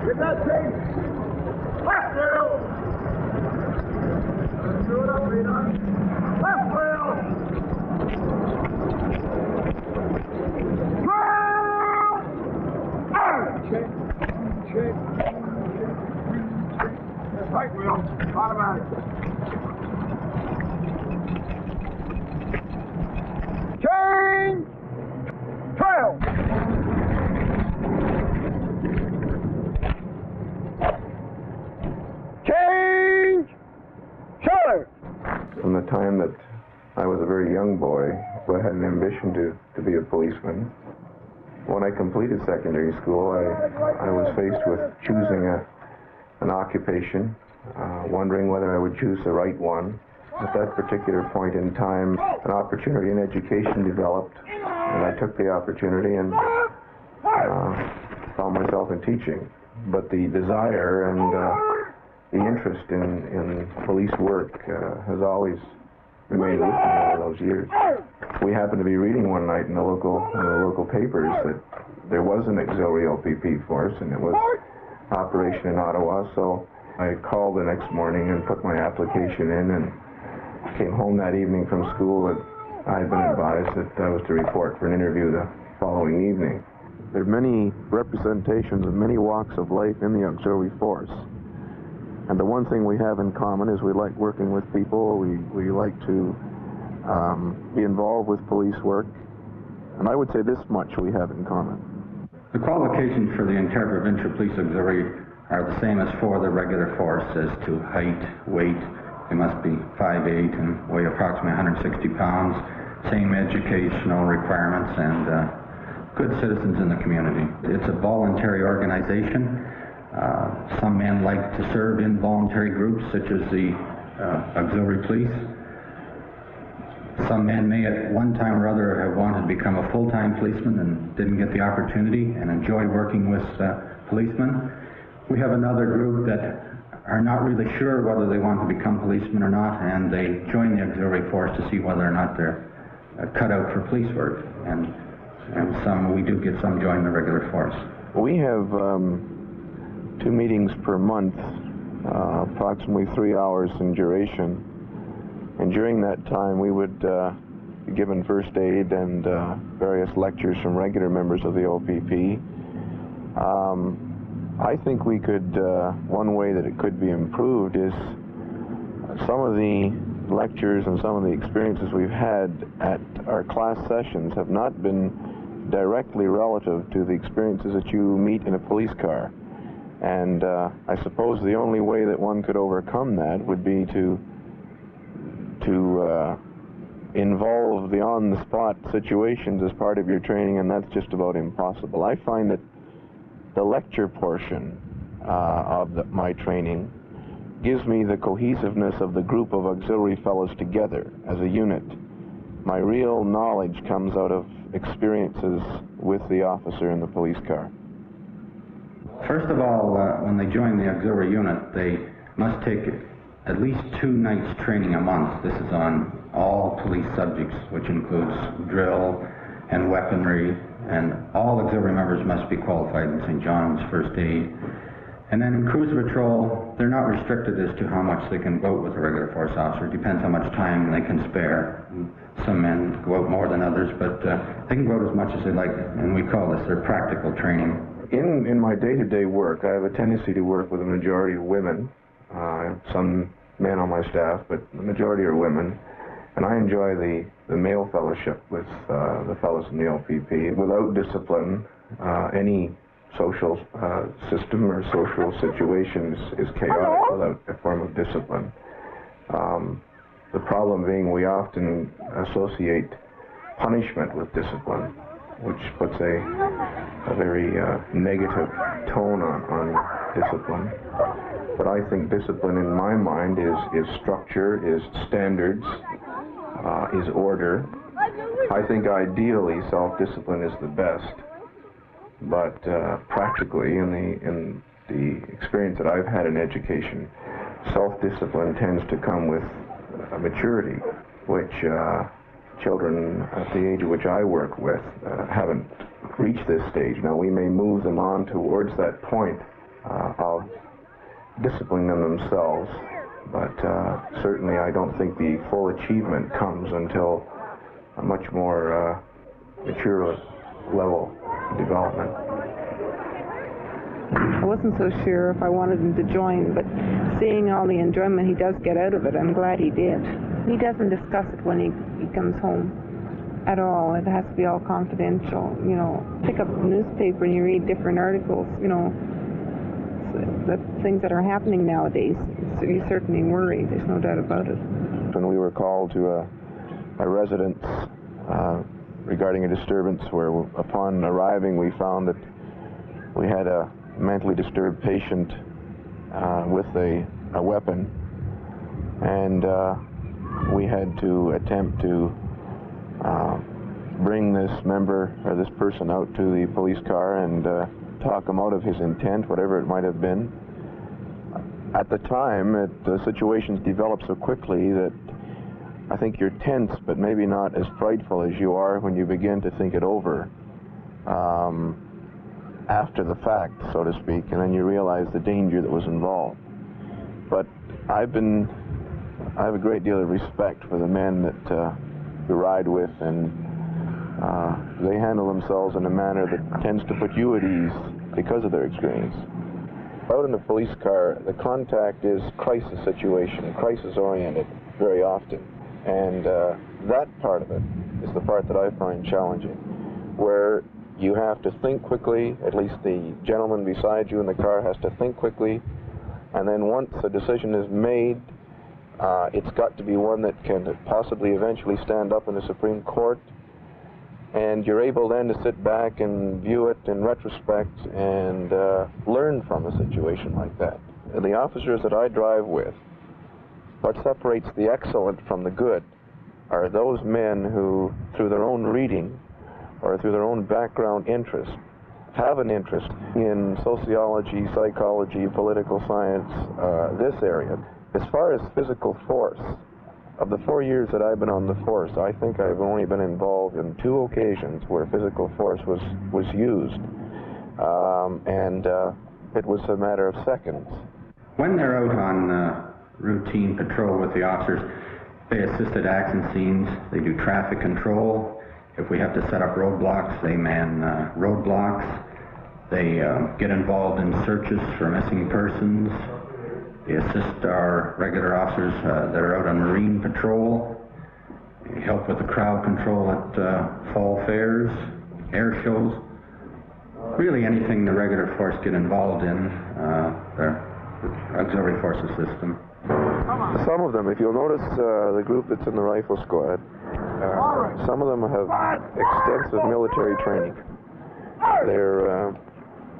Get that tape! Left rail! Do it up, Leon. Left rail! Check. Check. Right wheel. Automatic. Change! Trail! Change! Charlie! From the time that I was a very young boy, I had an ambition to be a policeman. When I completed secondary school, I was faced with choosing an occupation, wondering whether I would choose the right one. At that particular point in time, an opportunity in education developed, and I took the opportunity and found myself in teaching. But the desire and the interest in police work has always remained with me all those years. We happened to be reading one night in the local papers that there was an auxiliary OPP force, and it was operation in Ottawa. So I called the next morning and put my application in, and came home that evening from school that I had been advised that I was to report for an interview the following evening. There are many representations of many walks of life in the auxiliary force. And the one thing we have in common is we like working with people, we like to be involved with police work, and I would say this much we have in common. The qualifications for the Ontario Provincial Police Auxiliary are the same as for the regular force as to height, weight. They must be 5'8" and weigh approximately 160 pounds, same educational requirements, and good citizens in the community. It's a voluntary organization. Some men like to serve in voluntary groups, such as the auxiliary police. Some men may at one time or other have wanted to become a full-time policeman and didn't get the opportunity and enjoy working with policemen. We have another group that are not really sure whether they want to become policemen or not, and they join the auxiliary force to see whether or not they're cut out for police work. And we do get some join the regular force. We have 2 meetings per month, approximately 3 hours in duration. And during that time, we would be given first aid and various lectures from regular members of the OPP. I think we could, one way that it could be improved is some of the lectures and some of the experiences we've had at our class sessions have not been directly relative to the experiences that you meet in a police car. And I suppose the only way that one could overcome that would be to involve the on-the-spot situations as part of your training, and that's just about impossible. I find that the lecture portion of my training gives me the cohesiveness of the group of auxiliary fellows together as a unit. My real knowledge comes out of experiences with the officer in the police car. First of all, when they join the auxiliary unit, they must take at least 2 nights training a month. This is on all police subjects, which includes drill and weaponry, and all auxiliary members must be qualified in St. John's first aid. And then in cruiser patrol, they're not restricted as to how much they can go out with a regular force officer. It depends how much time they can spare. Some men go out more than others, but they can go out as much as they like, and we call this their practical training. In my day-to-day work, I have a tendency to work with a majority of women. I have some men on my staff, but the majority are women. And I enjoy the male fellowship with the fellows in the OPP. Without discipline, any social system or social situation is chaotic without a form of discipline. The problem being we often associate punishment with discipline, which puts a very negative tone on discipline. But I think discipline in my mind is structure, is standards, is order. I think ideally self-discipline is the best, but practically in the experience that I've had in education, self-discipline tends to come with maturity, which children at the age at which I work with haven't reached this stage. Now we may move them on towards that point of disciplining them themselves, but certainly I don't think the full achievement comes until a much more mature level of development. I wasn't so sure if I wanted him to join, but seeing all the enjoyment he does get out of it, I'm glad he did. He doesn't discuss it when he comes home at all. It has to be all confidential. You know, pick up the newspaper and you read different articles, you know, the things that are happening nowadays. So you certainly worry, there's no doubt about it. When we were called to a residence regarding a disturbance where upon arriving we found that we had a mentally disturbed patient with a weapon, and we had to attempt to bring this member or this person out to the police car and talk him out of his intent, whatever it might have been. At the time, the situations develop so quickly that I think you're tense, but maybe not as frightful as you are when you begin to think it over after the fact, so to speak, and then you realize the danger that was involved. But I have a great deal of respect for the men that you ride with, and they handle themselves in a manner that tends to put you at ease because of their experience. Out in the police car, the contact is crisis situation, crisis-oriented very often, and that part of it is the part that I find challenging, where you have to think quickly, at least the gentleman beside you in the car has to think quickly, and then once a decision is made, it's got to be one that can possibly eventually stand up in the Supreme Court, and you're able then to sit back and view it in retrospect and learn from a situation like that. And the officers that I drive with, what separates the excellent from the good are those men who, through their own reading or through their own background interest, have an interest in sociology, psychology, political science, this area. As far as physical force, of the 4 years that I've been on the force, I think I've only been involved in 2 occasions where physical force was used, and it was a matter of seconds. When they're out on routine patrol with the officers, they assist at accident scenes, they do traffic control. If we have to set up roadblocks, they man roadblocks. They get involved in searches for missing persons. They assist our regular officers that are out on marine patrol. They help with the crowd control at fall fairs, air shows. Really anything the regular force get involved in, the auxiliary forces system. Some of them, if you'll notice the group that's in the rifle squad, some of them have extensive military training. They're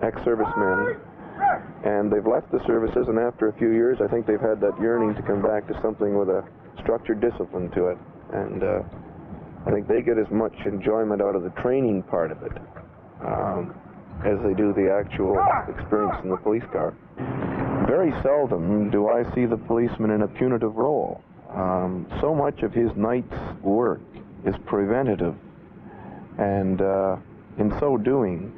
ex-servicemen, and they've left the services, and after a few years I think they've had that yearning to come back to something with a structured discipline to it, and I think they get as much enjoyment out of the training part of it as they do the actual experience in the police car. Very seldom do I see the policeman in a punitive role. So much of his night's work is preventative, and in so doing,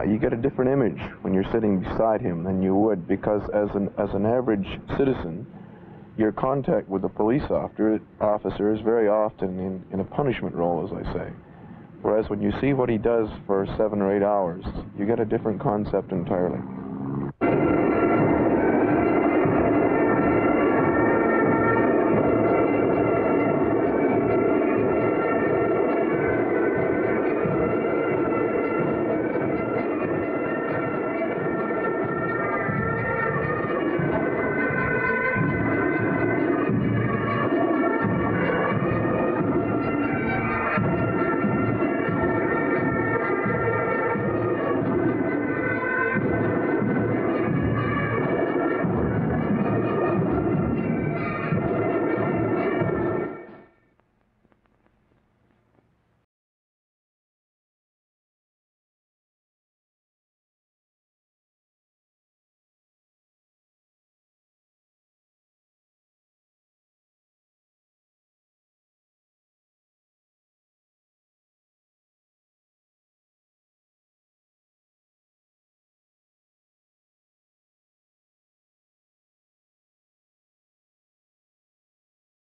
you get a different image when you're sitting beside him than you would, because as an average citizen, your contact with the police officer is very often in a punishment role, as I say. Whereas when you see what he does for 7 or 8 hours, you get a different concept entirely.